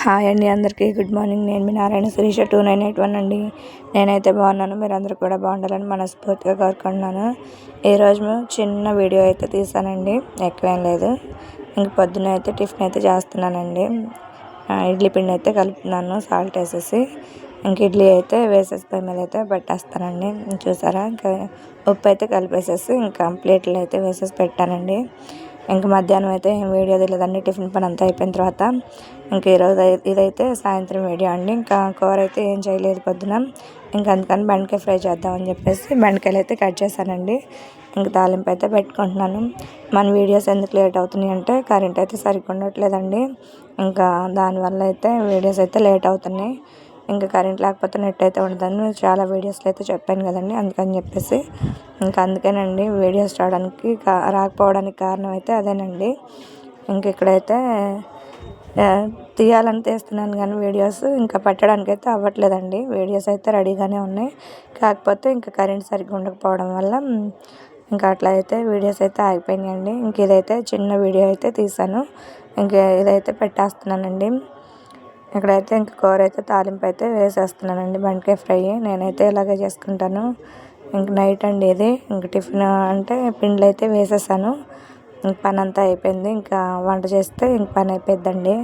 Hi అండి, అందరికీ good morning. నేను మీ నారాయణ శిరీష 2981 అండి. నేనైతే బాగున్నాను, మీరందరూ కూడా బాగుండాలని మనస్ఫూర్తిగా కోరుకుంటున్నాను. ఈరోజు చిన్న వీడియో అయితే తీసానండి, ఎక్కువేం లేదు. ఇంక పొద్దున్న అయితే టిఫిన్ అయితే చేస్తున్నానండి. ఇడ్లీ పిండి అయితే కలుపుతున్నాను సాల్ట్ వేసేసి. ఇంక ఇడ్లీ అయితే వేసేసి పొయ్యి మీద అయితే పెట్టేస్తానండి. చూసారా, ఇంకా ఉప్పు అయితే కలిపేసేసి ఇంకా ప్లేట్లు అయితే వేసేసి పెట్టానండి. ఇంక మధ్యాహ్నం అయితే ఏం వీడియో తెలియదండి, టిఫిన్ పని అంతా అయిపోయిన తర్వాత. ఇంక ఈరోజు ఇదైతే సాయంత్రం వీడియో అండి. ఇంకా కూర అయితే ఏం చేయలేదు పొద్దున, ఇంకా అందుకని బెండకాయ ఫ్రై చేద్దామని చెప్పేసి బెండకాయలు అయితే కట్ చేశానండి. ఇంక తాలింపు అయితే పెట్టుకుంటున్నాను. మన వీడియోస్ ఎందుకు లేట్ అవుతున్నాయి అంటే కరెంట్ అయితే సరిగ్గా ఉండట్లేదండి. ఇంకా దానివల్ల అయితే వీడియోస్ అయితే లేట్ అవుతున్నాయి. ఇంకా కరెంట్ లేకపోతే నెట్ అయితే ఉండదని చాలా వీడియోస్లో అయితే చెప్పాను కదండి, అందుకని చెప్పేసి ఇంకా అందుకేనండి వీడియోస్ రాకపోవడానికి కారణం అయితే అదేనండి. ఇంక ఇక్కడైతే తీయాలని తీస్తున్నాను కానీ వీడియోస్ ఇంకా పెట్టడానికి అయితే అవ్వట్లేదండి. వీడియోస్ అయితే రెడీగానే ఉన్నాయి, కాకపోతే ఇంకా కరెంట్ సరిగ్గా ఉండకపోవడం వల్ల ఇంకా అట్లా అయితే వీడియోస్ అయితే ఆగిపోయినాయండి. ఇంక ఇదైతే చిన్న వీడియో అయితే తీసాను, ఇంక ఇదైతే పెట్టేస్తున్నానండి. ఇక్కడైతే ఇంక కూర అయితే తాలింపు అయితే వేసేస్తున్నానండి, బెండకాయ ఫ్రై. నేనైతే ఇలాగే చేసుకుంటాను. ఇంక నైట్ అండి ఇది. ఇంక టిఫిన్ అంటే పిండిలు అయితే వేసేసాను, ఇంక పని అంతా అయిపోయింది. ఇంకా వంట చేస్తే ఇంక పని అయిపోద్దండి.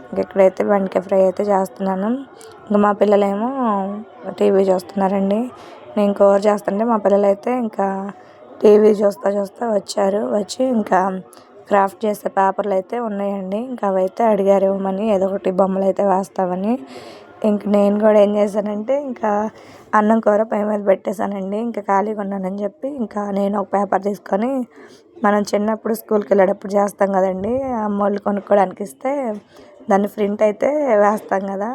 ఇంక ఇక్కడైతే బెండకాయ ఫ్రై అయితే చేస్తున్నాను. ఇంక మా పిల్లలేమో టీవీ చూస్తున్నారండి. నేను కూర చేస్తుంటే మా పిల్లలు అయితే ఇంకా టీవీ చూస్తా వచ్చి ఇంకా క్రాఫ్ట్ చేసే పేపర్లు అయితే ఉన్నాయండి. ఇంకా అవైతే అడిగారు ఇవ్వమని, ఏదో ఒకటి బొమ్మలు అయితే వేస్తామని. ఇంక నేను కూడా ఏం చేశానంటే ఇంకా అన్నం కూర పొయ్యి మీద పెట్టేశానండి. ఇంకా ఖాళీగా ఉన్నానని చెప్పి ఇంకా నేను ఒక పేపర్ తీసుకొని, మనం చిన్నప్పుడు స్కూల్కి వెళ్ళేటప్పుడు చేస్తాం కదండి, అమ్మోళ్ళు కొనుక్కోవడానికి ఇస్తే దాన్ని ప్రింట్ అయితే వేస్తాం కదా,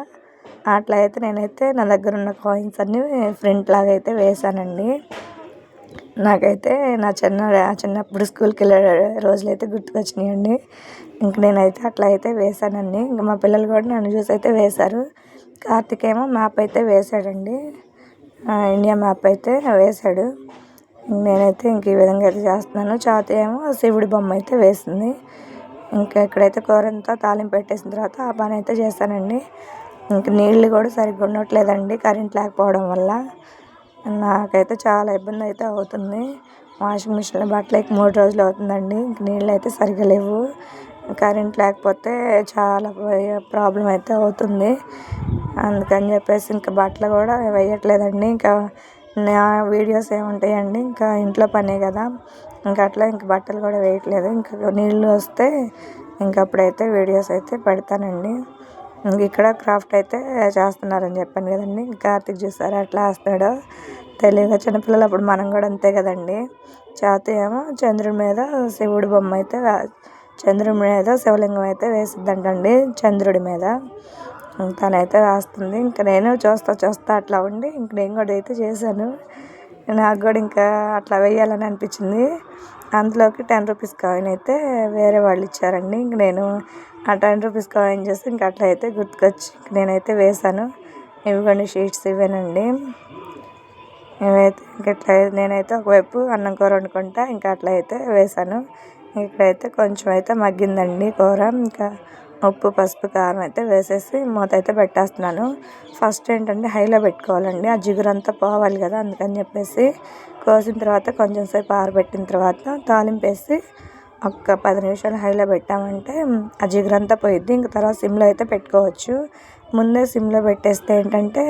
అట్లా అయితే నేనైతే నా దగ్గర ఉన్న కాయిన్స్ అన్నీ ప్రింట్ లాగా అయితే వేసానండి. నాకైతే నా చిన్నప్పుడు స్కూల్కి వెళ్ళే రోజులు అయితే గుర్తుకొచ్చినాయండి. ఇంక నేనైతే అట్లా అయితే వేసానండి. ఇంక మా పిల్లలు కూడా నన్ను చూసి అయితే వేశారు. కార్తిక్ ఏమో మ్యాప్ అయితే వేశాడండి, ఇండియా మ్యాప్ అయితే వేశాడు. నేనైతే ఇంక ఈ విధంగా అయితే చేస్తున్నాను. చాతి ఏమో శివుడి బొమ్మ అయితే వేసింది. ఇంకా ఇక్కడైతే కూర అంతా తాలింపు పెట్టేసిన తర్వాత ఆ పని అయితే చేస్తానండి. ఇంక నీళ్ళు కూడా సరిగ్గా ఉండట్లేదండి కరెంట్ లేకపోవడం వల్ల. నాకైతే చాలా ఇబ్బంది అయితే అవుతుంది. వాషింగ్ మిషన్లో బట్టలకి 3 రోజులు అవుతుందండి. ఇంక నీళ్ళు అయితే సరిగ్గా లేవు. కరెంట్ లేకపోతే చాలా ప్రాబ్లం అయితే అవుతుంది. అందుకని చెప్పేసి ఇంకా బట్టలు కూడా వేయట్లేదండి. ఇంకా నా వీడియోస్ ఏముంటాయండి, ఇంకా ఇంట్లో పనే కదా, ఇంకా అట్లా ఇంక బట్టలు కూడా వేయట్లేదు. ఇంకా నీళ్ళు వస్తే ఇంక అప్పుడైతే వీడియోస్ అయితే పెడతానండి. ఇంక ఇక్కడ క్రాఫ్ట్ అయితే చేస్తున్నారని చెప్పాను కదండి. కార్తీక్ చూసారా ఎట్లా వేస్తాడో తెలియదు. చిన్నపిల్లలు అప్పుడు మనం కూడా అంతే కదండి. చాతి ఏమో చంద్రుడి మీద శివుడి బొమ్మ అయితే చంద్రుడి మీద శివలింగం అయితే వేసిద్దంటండి, చంద్రుడి మీద తనైతే వేస్తుంది. ఇంకా నేను చూస్తా అట్లా ఉండి ఇంక నేను కూడా అయితే చేశాను. నాకు కూడా ఇంకా అట్లా వేయాలని అనిపించింది. అందులోకి 10 రూపీస్ కాయిన్ అయితే వేరే వాళ్ళు ఇచ్చారండి. ఇంక నేను ఆ 10 రూపీస్ కాయిన్ చేసి ఇంకా అట్లా అయితే గుర్తుకొచ్చి నేనైతే వేశాను. ఇవి కొన్ని షీట్స్ ఇవేనండి. ఇవైతే ఇంకట్లా నేనైతే ఒకవైపు అన్నం కూర వండుకుంటా ఇంకా అట్లా అయితే వేశాను. ఇక్కడైతే కొంచెం అయితే మగ్గిందండి కూర. ఇంకా ఉప్పు, పసుపు, కారం అయితే వేసేసి మూత అయితే పెట్టేస్తున్నాను. ఫస్ట్ ఏంటంటే హైలో పెట్టుకోవాలండి, ఆ జిగురంతా పోవాలి కదా, అందుకని చెప్పేసి కోసిన తర్వాత కొంచెం సేపు ఆరబెట్టిన తర్వాత తాలింపు వేసి ఒక 10 నిమిషాలు హైలో పెట్టామంటే ఆ జిగురంతా పోయిద్ది. ఇంక తర్వాత సిమ్లో అయితే పెట్టుకోవచ్చు. ముందే సిమ్లో పెట్టేస్తే ఏంటంటే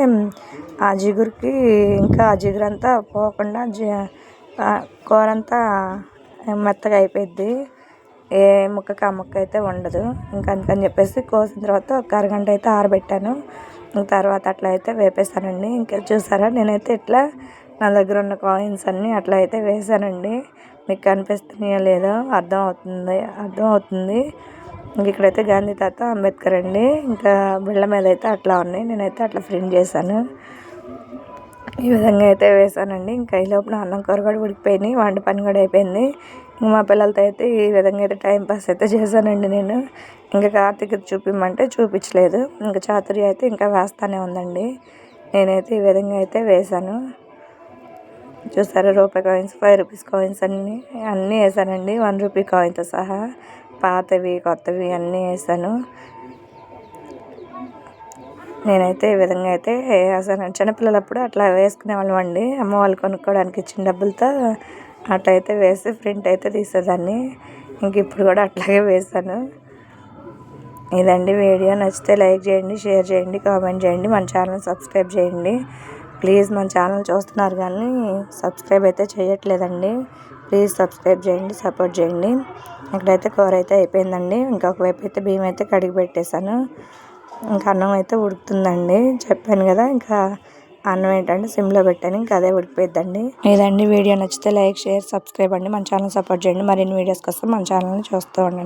ఆ జిగురుకి ఇంకా ఆ జిగురంతా పోకుండా కూర అంతా మెత్తగా అయిపోయిద్ది, ఏ ముక్కకి ఆ ముక్క అయితే ఉండదు. ఇంకా అందుకని చెప్పేసి కోసిన తర్వాత ఒక అరగంట అయితే ఆరబెట్టాను. తర్వాత అట్లా అయితే వేపేసానండి. ఇంకా చూసారా, నేనైతే ఇట్లా నా దగ్గర ఉన్న కాయిన్స్ అన్నీ అట్లా అయితే వేసానండి. మీకు కనిపిస్తున్నాయో లేదో అర్థం అవుతుంది. ఇంక ఇక్కడైతే గాంధీ తాత, అంబేద్కర్ అండి. ఇంకా బిళ్ళ మీద అయితే అట్లా ఉన్నాయి, నేనైతే అట్లా ప్రింట్ చేశాను. ఈ విధంగా అయితే వేసానండి. ఇంకా ఈ లోపల అన్నం కూర కూడా ఉడికిపోయినాయి, వంట పని కూడా అయిపోయింది. ఇంక మా పిల్లలతో అయితే ఈ విధంగా అయితే టైంపాస్ అయితే చేశానండి నేను. ఇంకా కార్తీక్ చూపించమంటే చూపించలేదు. ఇంకా చాతుర్య అయితే ఇంకా వేస్తూనే ఉందండి. నేనైతే ఈ విధంగా అయితే వేశాను. చూసారా, రూపాయి కాయిన్స్, 5 రూపీస్ కాయిన్స్ అన్నీ వేసానండి, 1 రూపీ కాయిన్తో సహా. పాతవి, కొత్తవి అన్నీ వేసాను. నేనైతే ఈ విధంగా అయితే అసలు చిన్నపిల్లలప్పుడు అట్లా వేసుకునేవాళ్ళం అండి. అమ్మ వాళ్ళు కొనుక్కోవడానికి ఇచ్చిన డబ్బులతో అట్లా అయితే వేసి ప్రింట్ అయితే తీసేదాన్ని. ఇంక ఇప్పుడు కూడా అట్లాగే వేసాను. ఇదండి వీడియో. నచ్చితే లైక్ చేయండి, షేర్ చేయండి, కామెంట్ చేయండి, మన ఛానల్ సబ్స్క్రైబ్ చేయండి. ప్లీజ్ మన ఛానల్ చూస్తున్నారు కానీ సబ్స్క్రైబ్ అయితే చేయట్లేదండి. ప్లీజ్ సబ్స్క్రైబ్ చేయండి, సపోర్ట్ చేయండి. ఇక్కడైతే కూర అయితే అయిపోయిందండి. ఇంకొక వైపు అయితే బియ్యం అయితే కడిగి పెట్టేశాను. ఇంకా అన్నం అయితే ఉడుకుతుందండి. చెప్పాను కదా, ఇంకా అన్నం ఏంటంటే సిమ్లో పెట్టాను, ఇంకా అదే ఉడికిపోయిద్దండి. ఇదండి వీడియో. నచ్చితే లైక్, షేర్, సబ్స్క్రైబ్ అండి. మన ఛానల్ సపోర్ట్ చేయండి. మరిన్ని వీడియోస్ కోసం మన ఛానల్ని చూస్తూ ఉండండి.